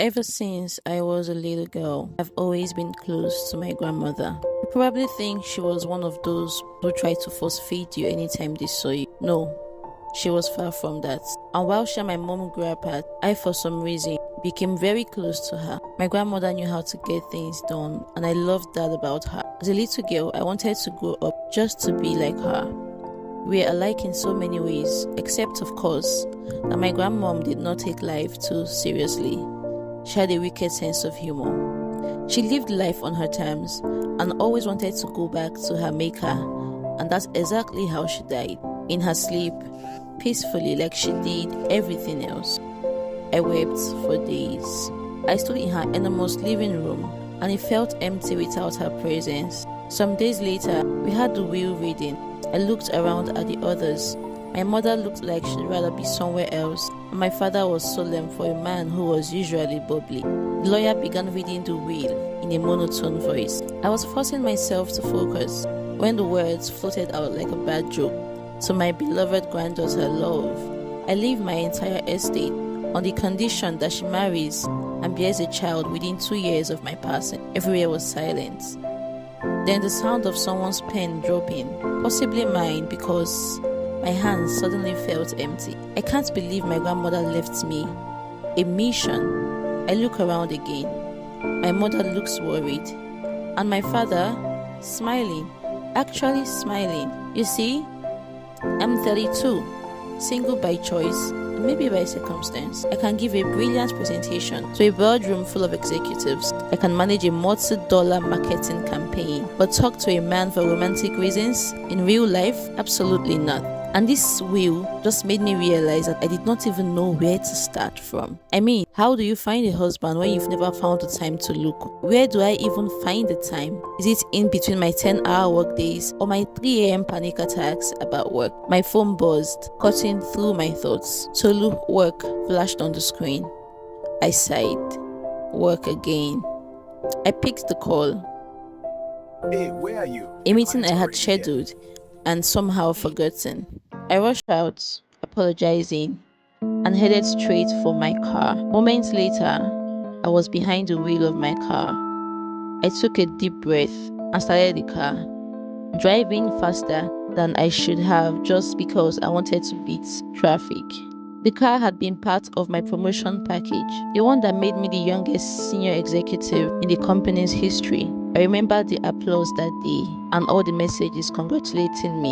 Ever since I was a little girl, I've always been close to my grandmother. You probably think she was one of those who tried to force feed you anytime they saw you. No, she was far from that. And while she and my mom grew apart, I, for some reason, became very close to her. My grandmother knew how to get things done, and I loved that about her. As a little girl, I wanted to grow up just to be like her. We are alike in so many ways, except, of course, that my grandmom did not take life too seriously. She had a wicked sense of humor. She lived life on her terms and always wanted to go back to her maker, and that's exactly how she died, in her sleep, peacefully like she did everything else. I wept for days. I stood in her enormous living room, and it felt empty without her presence. Some days later, we had the will reading. I looked around at the others. My mother looked like she'd rather be somewhere else, and my father was solemn for a man who was usually bubbly. The lawyer began reading the will in a monotone voice. I was forcing myself to focus when the words floated out like a bad joke. To my beloved granddaughter, Love, I leave my entire estate on the condition that she marries and bears a child within 2 years of my passing. Everywhere was silent. Then the sound of someone's pen dropping, possibly mine, because my hands suddenly felt empty. I can't believe my grandmother left me a mission. I look around again. My mother looks worried, and my father smiling, actually smiling. You see, I'm 32, single by choice, and maybe by circumstance. I can give a brilliant presentation to a boardroom full of executives. I can manage a multi-dollar marketing campaign, but talk to a man for romantic reasons? In real life, absolutely not. And this will just made me realize that I did not even know where to start from. I mean, how do you find a husband when you've never found the time to look? Where do I even find the time? Is it in between my 10-hour work days or my 3 a.m. panic attacks about work? My phone buzzed, cutting through my thoughts. Tolu, work, flashed on the screen. I sighed. Work again. I picked the call. Hey, where are you? A meeting I had scheduled and somehow forgotten. I rushed out, apologizing, and headed straight for my car. Moments later, I was behind the wheel of my car. I took a deep breath and started the car, driving faster than I should have just because I wanted to beat traffic. The car had been part of my promotion package, the one that made me the youngest senior executive in the company's history. I remember the applause that day and all the messages congratulating me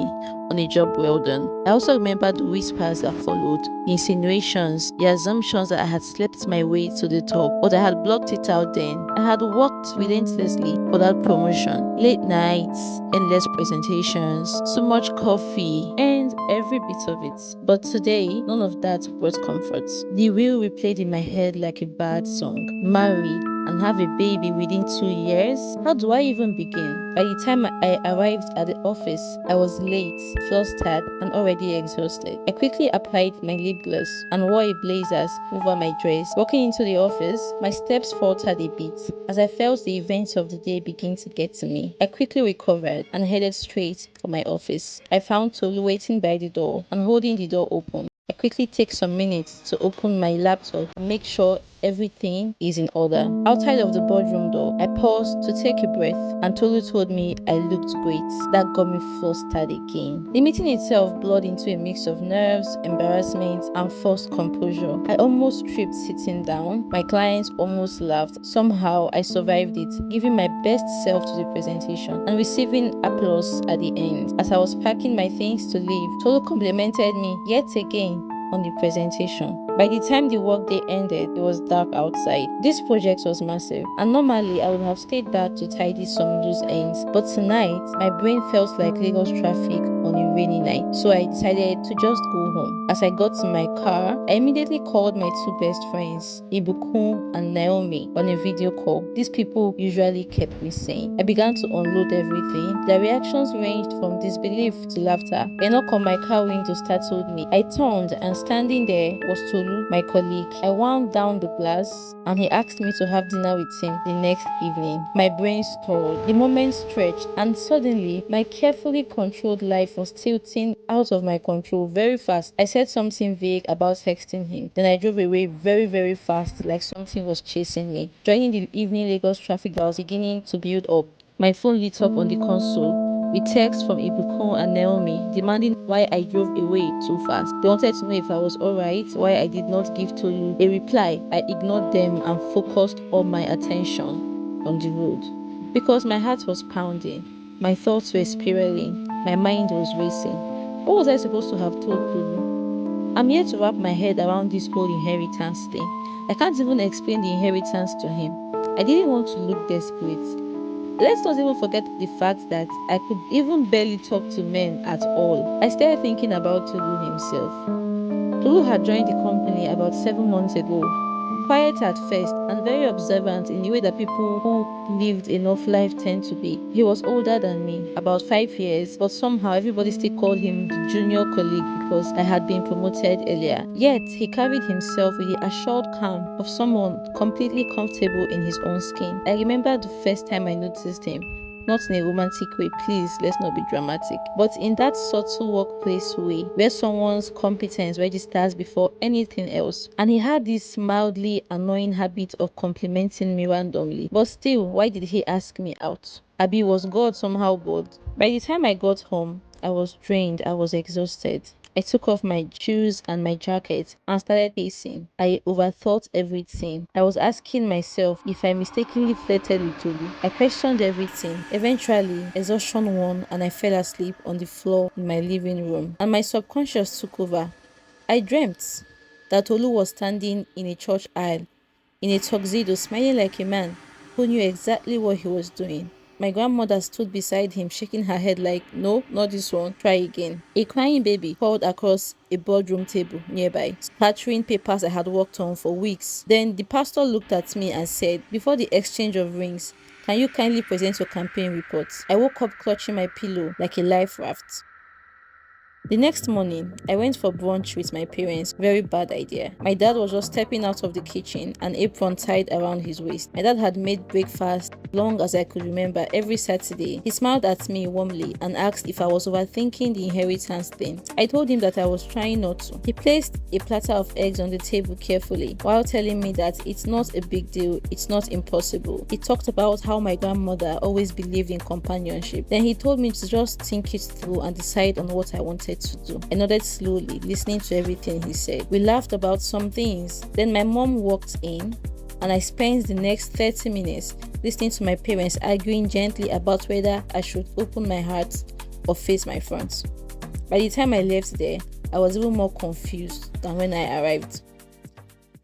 on a job well done. I also remember the whispers that followed, the insinuations, the assumptions that I had slept my way to the top, but I had blocked it out then. I had worked relentlessly for that promotion. Late nights, endless presentations, so much coffee, and every bit of it. But today, none of that brought comfort. The wheel replayed in my head like a bad song. Married and have a baby within 2 years? How do I even begin? By the time I arrived at the office, I was late, flustered, and already exhausted. I quickly applied my lip gloss and wore a blazer over my dress. Walking into the office, my steps faltered a bit as I felt the events of the day begin to get to me. I quickly recovered and headed straight for my office. I found Tolu waiting by the door and holding the door open. I quickly take some minutes to open my laptop and make sure everything is in order. Outside of the boardroom door, I paused to take a breath and Tolu told me I looked great. That got me flustered again. The meeting itself blurred into a mix of nerves, embarrassment, and forced composure. I almost tripped sitting down. My clients almost laughed. Somehow, I survived it, giving my best self to the presentation and receiving applause at the end. As I was packing my things to leave, Tolu complimented me yet again on the presentation. By the time the workday ended, it was dark outside. This project was massive, and normally I would have stayed back to tidy some loose ends, but tonight my brain felt like Lagos traffic on a rainy night, so I decided to just go home. As I got to my car, I immediately called my two best friends, Ibukun and Naomi, on a video call. These people usually kept me sane. I began to unload everything. Their reactions ranged from disbelief to laughter. A knock on my car window startled me. I turned, and standing there was Tolu, my colleague. I wound down the glass and he asked me to have dinner with him the next evening. My brain stalled, the moment stretched, and suddenly my carefully controlled life was taken tilting out of my control very fast. I said something vague about texting him. Then I drove away very, very fast, like something was chasing me. Joining the evening Lagos traffic that was beginning to build up, my phone lit up on the console with texts from Ibukun and Naomi demanding why I drove away too fast. They wanted to know if I was alright, why I did not give Tolu a reply. I ignored them and focused all my attention on the road. Because my heart was pounding, my thoughts were spiraling, my mind was racing. What was I supposed to have told Tolu? I'm yet to wrap my head around this whole inheritance thing. I can't even explain the inheritance to him. I didn't want to look desperate. Let's not even forget the fact that I could even barely talk to men at all. I started thinking about Tolu himself. Tolu had joined the company about 7 months ago. Quiet at first and very observant in the way that people who lived enough life tend to be. He was older than me, about 5 years, but somehow everybody still called him the junior colleague because I had been promoted earlier. Yet, he carried himself with the assured calm of someone completely comfortable in his own skin. I remember the first time I noticed him. Not in a romantic way, please, let's not be dramatic, but in that subtle workplace way where someone's competence registers before anything else. And he had this mildly annoying habit of complimenting me randomly. But still, why did he ask me out? Abi, was God somehow bored? By the time I got home, I was drained, I was exhausted. I took off my shoes and my jacket and started pacing. I overthought everything. I was asking myself if I mistakenly flirted with Tolu. I questioned everything. Eventually, exhaustion won and I fell asleep on the floor in my living room. And my subconscious took over. I dreamt that Tolu was standing in a church aisle, in a tuxedo, smiling like a man who knew exactly what he was doing. My grandmother stood beside him, shaking her head like, no, not this one, try again. A crying baby crawled across a boardroom table nearby, scattering papers I had worked on for weeks. Then the pastor looked at me and said, before the exchange of rings, can you kindly present your campaign reports? I woke up clutching my pillow like a life raft. The next morning, I went for brunch with my parents. Very bad idea. My dad was just stepping out of the kitchen, an apron tied around his waist. My dad had made breakfast long as I could remember every Saturday. He smiled at me warmly and asked if I was overthinking the inheritance thing. I told him that I was trying not to. He placed a platter of eggs on the table carefully while telling me that it's not a big deal, it's not impossible. He talked about how my grandmother always believed in companionship. Then he told me to just think it through and decide on what I wanted to do. I nodded slowly, listening to everything he said. We laughed about some things. Then my mom walked in and I spent the next 30 minutes listening to my parents arguing gently about whether I should open my heart or face my front. By the time I left there, I was even more confused than when I arrived.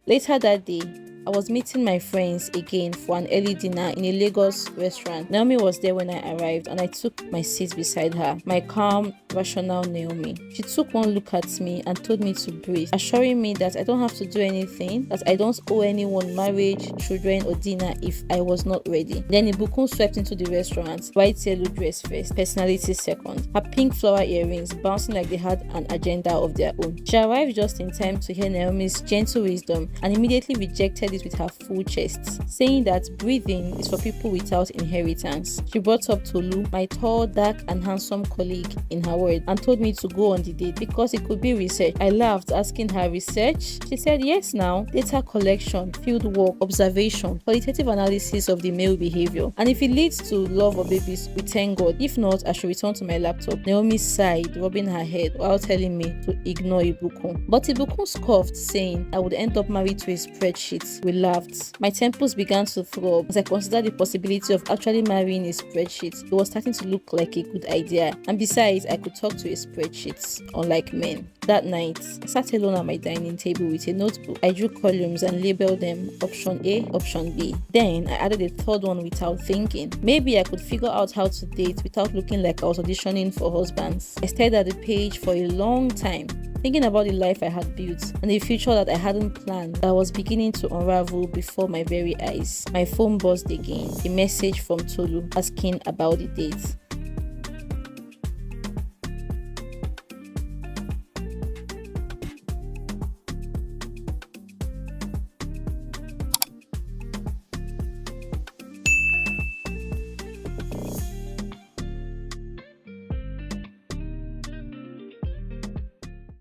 Later that day, I was meeting my friends again for an early dinner in a Lagos restaurant. Naomi was there when I arrived and I took my seat beside her, my calm, rational Naomi. She took one look at me and told me to breathe, assuring me that I don't have to do anything, that I don't owe anyone marriage, children or dinner if I was not ready. Then Ibukun swept into the restaurant, white yellow dress first, personality second, her pink flower earrings bouncing like they had an agenda of their own. She arrived just in time to hear Naomi's gentle wisdom and immediately rejected it with her full chest, saying that breathing is for people without inheritance. She brought up Tolu, my tall, dark and handsome colleague, in her word, and told me to go on the date because it could be research. I laughed, asking her, research? She said yes now, data collection, field work, observation, qualitative analysis of the male behavior, and if it leads to love or babies, we thank God. If not, I should return to my laptop. Naomi sighed, rubbing her head while telling me to ignore Ibukun. But Ibukun scoffed, saying I would end up married to a spreadsheet. We laughed. My temples began to throb as I considered the possibility of actually marrying a spreadsheet. It was starting to look like a good idea, and besides, I could talk to a spreadsheet, unlike men. That night, I sat alone at my dining table with a notebook. I drew columns and labeled them option A, option B. Then I added a third one without thinking. Maybe I could figure out how to date without looking like I was auditioning for husbands. I stared at the page for a long time, thinking about the life I had built and the future that I hadn't planned that was beginning to unravel before my very eyes. My phone buzzed again, a message from Tolu asking about the date.